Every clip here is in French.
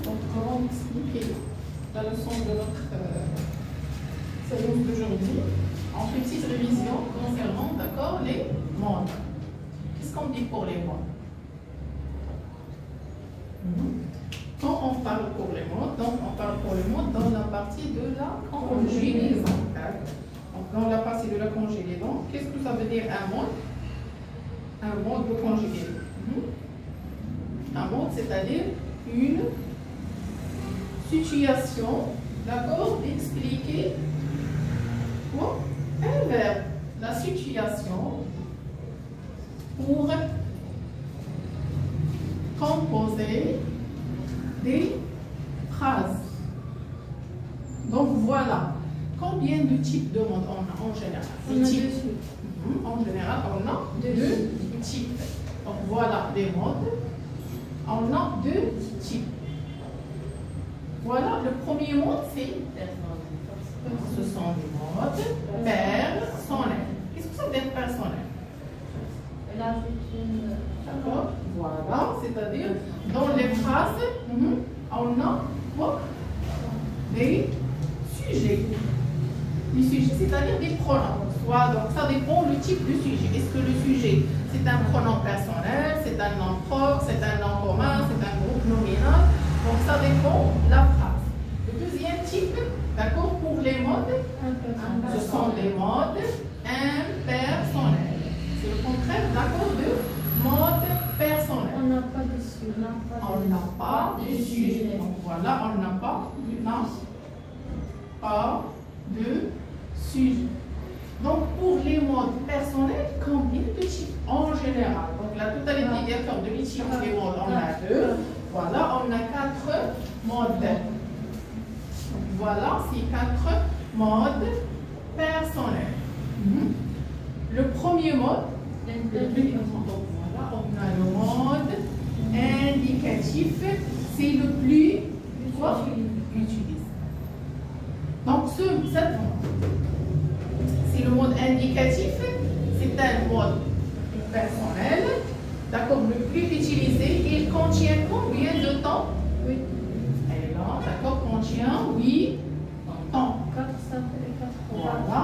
Donc, avant d'expliquer la leçon de notre séance d'aujourd'hui, on fait une petite révision concernant, d'accord, les modes. Qu'est-ce qu'on dit pour les modes? Quand on parle pour les modes, donc on parle pour les modes dans la partie de la conjugaison. Donc, dans la partie de la conjugaison, qu'est-ce que ça veut dire un mode? Un mode de conjugaison. Un mode, c'est-à-dire une situation, d'accord, d'expliquer quoi? Un verbe. La situation pour composer des phrases. Donc voilà. Combien de types de modes on a en général? En général, on a deux types. Donc voilà les modes. On a deux types. Voilà, le premier mode, c'est ce sont des modes personnels. Qu'est-ce que ça veut dire personnel? D'accord? Voilà, c'est-à-dire dans les phrases, on a quoi? Des sujets. Les sujets, c'est-à-dire des pronoms. Donc ça dépend du type de sujet. Est-ce que le sujet, c'est un pronom personnel, c'est un nom propre, c'est un nom commun, c'est un groupe nominal? Donc ça dépend de la phrase. Le deuxième type, d'accord, pour les modes, ce sont les modes impersonnels. C'est le contraire, d'accord, de mode personnel. On n'a pas de sujet. On n'a pas de sujet. Donc voilà, on n'a pas de sujet. Donc pour les modes personnels, combien de types en général? Donc la totalité d'accord de l'équipe des modes, on a deux. Voilà, on a 4 modes. Donc voilà, c'est 4 modes personnels. Le premier mode, donc voilà, on a le mode indicatif, c'est le plus utilisé. Donc cette mode, c'est le mode indicatif, c'est un mode personnel, d'accord, le plus utilisé. Il contient combien de temps? Oui. Et là, d'accord, contient 8 temps. 4 simples et 4 voilà.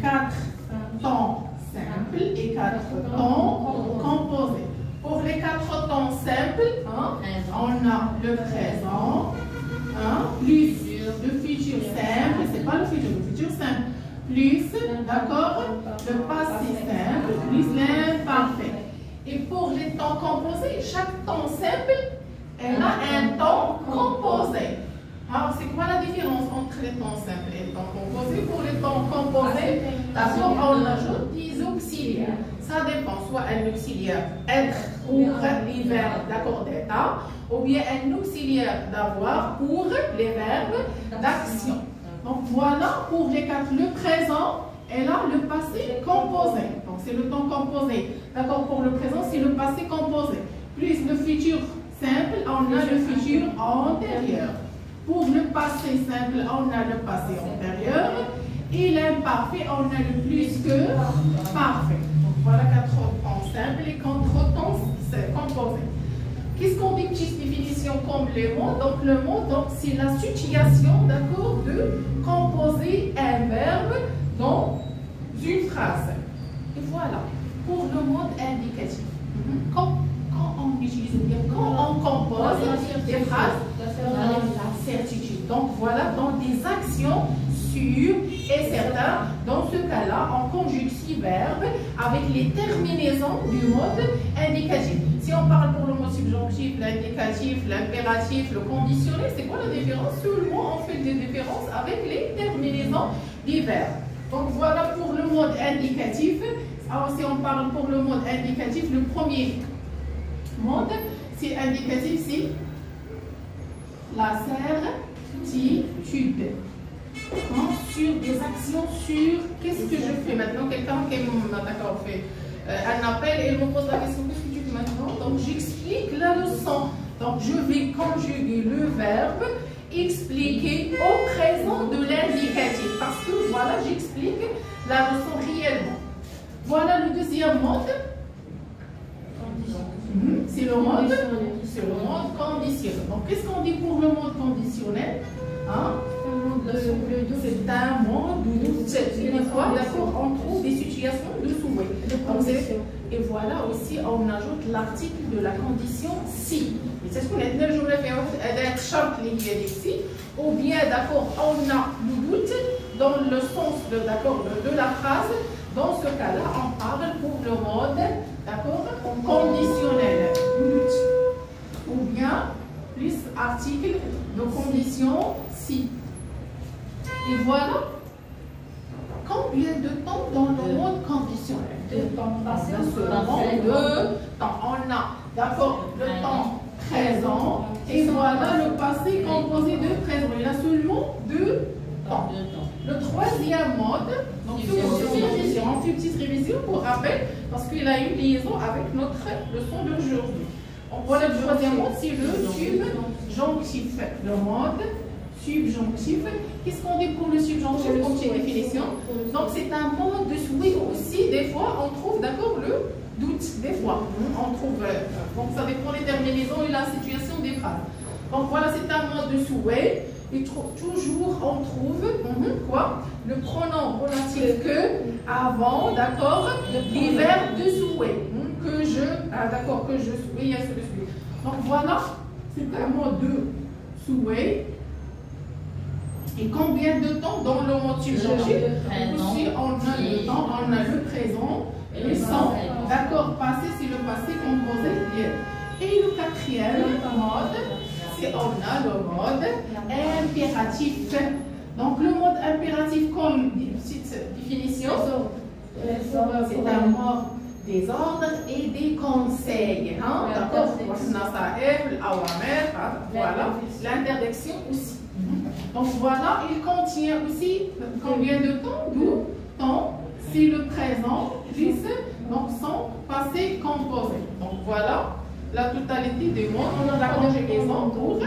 4 temps simples et 4 temps composés. Pour les 4 temps simples, on a le présent, plus le futur simple, c'est pas le futur simple, plus, d'accord, le passé simple, plus l'imparfait. Et pour les temps composés, chaque temps simple, elle a un temps composé. Alors, c'est quoi la différence entre les temps simples et les temps composés? Pour les temps composés, d'abord, on ajoute des auxiliaires. Ça dépend, soit un auxiliaire être pour les verbes d'accord d'état, ou bien un auxiliaire d'avoir pour les verbes d'action. Donc voilà, pour les 4, le présent, et là, le passé composé. Donc c'est le temps composé. D'accord, pour le présent, c'est le passé composé. Plus le futur simple, on a le futur antérieur. Pour le passé simple, on a le passé antérieur. Et l'imparfait, on a le plus que parfait. Donc voilà 4 temps simples et 4 temps composés. Qu'est-ce qu'on dit, petite définition comme les mots? Donc le mot, c'est la situation, d'accord, de composer un verbe dans une phrase. Et voilà, pour le mode indicatif. Quand on utilise, quand on compose des phrases, la certitude. Donc voilà, dans des actions sûres et certaines. Dans ce cas-là, on conjugue 6 verbes avec les terminaisons du mode indicatif. Si on parle pour le mot subjonctif, l'indicatif, l'impératif, le conditionnel, c'est quoi la différence? Seulement, on fait des différences avec les terminaisons des verbes. Donc voilà pour le mode indicatif. Alors si on parle pour le mode indicatif, le premier mode, c'est indicatif, c'est la certitude. Sur des actions, sur qu'est-ce que je fais maintenant? Quelqu'un qui d'accord, fait un appel et il me pose la question, qu'est-ce que tu fais maintenant? Donc j'explique la leçon. Donc je vais conjuguer le verbe expliquer au présent de l'indicatif. Parce que voilà, j'explique la leçon réellement. Voilà le deuxième mode. C'est le mode conditionnel. Donc Donc, qu'est-ce qu'on dit pour le mode conditionnel? Hein? C'est un mode de doute. Une fois, d'accord, on trouve des situations de souhait. Et voilà aussi, on ajoute l'article de la condition si. C'est ce qu'on a dit, je voulais faire avec charte liée ici. Ou bien, d'accord, on a le doute dans le sens de la phrase. Dans ce cas-là, on parle pour le mode, d'accord, conditionnel. Ou bien, plus article de condition si. Et voilà. Combien de temps dans le mode conditionnel? De temps passé ou de temps. On a, d'accord, le temps présent. Et voilà le passé composé de présent. Il y a seulement deux temps. Le troisième mode, donc on fait une petite révision pour rappel, parce qu'il a une liaison avec notre leçon d'aujourd'hui. Voilà le troisième mode, c'est le subjonctif. Le mode subjonctif. Qu'est-ce qu'on dit pour le subjonctif comme définition? Donc c'est un mode de souhait aussi. Des fois, on trouve d'accord le doute. Des fois, on trouve. Donc ça dépend des terminaisons et la situation des phrases. Donc voilà, c'est un mode de souhait. Et toujours, on trouve quoi? Le pronom relatif que avant, d'accord, les verbes de souhait. Que je, d'accord, que je souhait, et ainsi de suite. Donc voilà, c'est un mode de souhait. Et combien de temps dans le mode subjonctif? Aussi, on a le temps, on a le présent, le sang. D'accord, passé, c'est le passé composé hier. Et le quatrième mode, c'est on a le mode impératif. Donc le mode impératif, comme petite définition, c'est un mode des ordres et des conseils. Hein? D'accord? Voilà, l'interdiction aussi. Donc voilà, il contient aussi combien de temps? D'où temps, c'est le présent, plus, donc son passé composé. Donc voilà la totalité des mots. On a la conjugaison pour.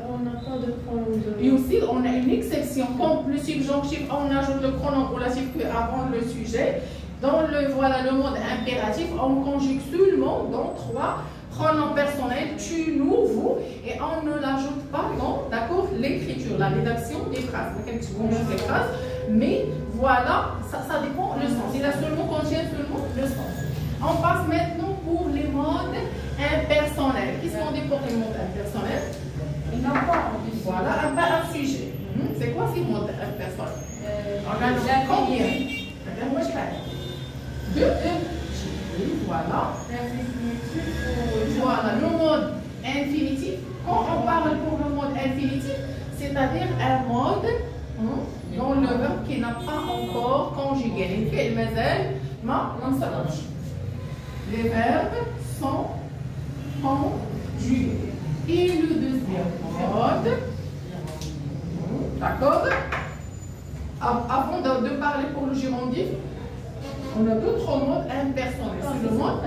On n'a pas de pronom. Et aussi, on a une exception. Comme le subjonctif, on ajoute le pronom relatif avant le sujet. Dans le mode impératif, on conjugue seulement dans 3 pronoms personnels, tu, nous, vous, et on ne l'ajoute pas dans, d'accord, l'écriture, la rédaction des phrases. Des phrases, mais voilà, ça dépend le sens. Il a seulement contient seulement le sens. On passe maintenant pour les modes impersonnels. Qu'est-ce qu'on dit pour les modes impersonnels? Il n'a pas voilà, un sujet. C'est quoi ces modes impersonnels? On a combien? Deux. Voilà. Voilà, le mode infinitif. Quand on parle pour le mode infinitif, c'est-à-dire un mode dont le verbe qui n'a pas encore conjugué. Les verbes sont conjugués. Et le deuxième mode, d'accord? Avant de parler pour le gérondif, on a d'autres modes impersonnels. C'est le mode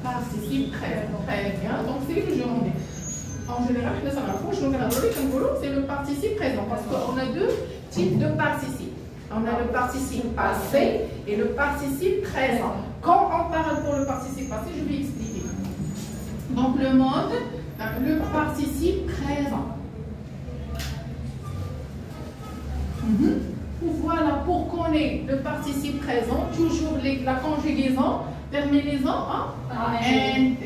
participe très bien. Donc c'est le gérondif. En général, c'est le participe présent parce qu'on a deux types de participes. On a le participe passé et le participe présent. Quand on parle pour le participe passé, je vais expliquer. Donc le mode, le participe présent. Voilà, pour connaître le participe présent, toujours la conjugaison, terminaison en nt.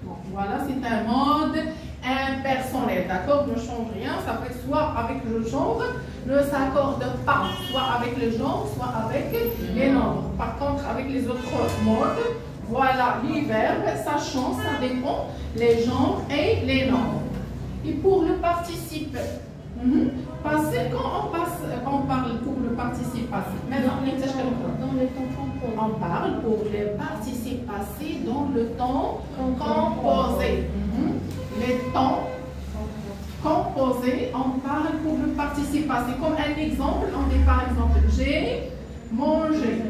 Donc voilà, c'est un mode impersonnel, d'accord? Ne change rien, ça fait soit avec le genre, ne s'accorde pas, soit avec le genre, soit avec les nombres. Par contre, avec les autres modes, voilà, les verbes, ça change, ça dépend, les genres et les nombres. Et pour le participe passé, quand on parle pour le participe passé, maintenant, dans le temps composé. on parle pour les participes passés dans le temps composé. Les temps composés, on parle pour le participe passé. Comme un exemple, on dit par exemple j'ai mangé.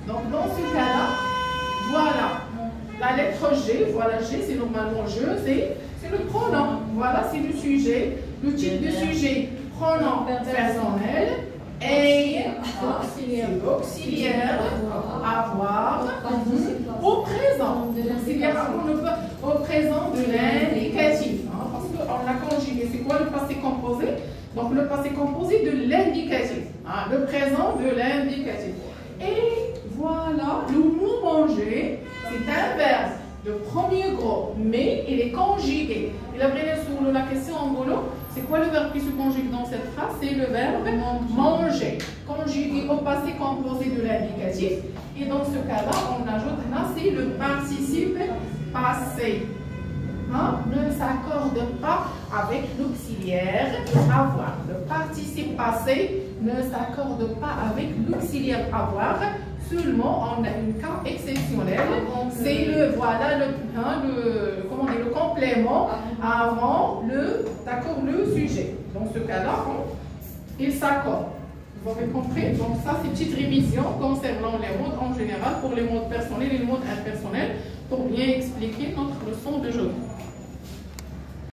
Donc dans ce cas-là, voilà, la lettre G, voilà G, c'est normalement je, c'est le pronom. Voilà, c'est le sujet, le type de sujet, pronom personnel. Et auxiliaire, avoir, au présent. Auxiliaire, au présent de l'indicatif. Parce qu'on l'a conjugué quoi le passé composé? Donc le passé composé de l'indicatif, hein, le présent de l'indicatif. Et voilà, le mot manger, c'est un verbe de premier groupe, mais il est conjugué. Et la sur la question en boulot, c'est quoi le verbe qui se conjugue dans cette phrase? C'est le verbe manger, conjugué au passé composé de l'indicatif. Et dans ce cas-là, on ajoute là, c'est le participe passé. Hein? Ne s'accorde pas avec l'auxiliaire avoir. Le participe passé ne s'accorde pas avec l'auxiliaire avoir. Seulement, on a un cas exceptionnel. C'est le, voilà, comment dire, le complément avant le sujet. Dans ce cas-là, il s'accorde. Vous avez compris? Donc ça, c'est une petite révision concernant les modes en général pour les modes personnels et les modes impersonnels pour bien expliquer notre leçon d'aujourd'hui.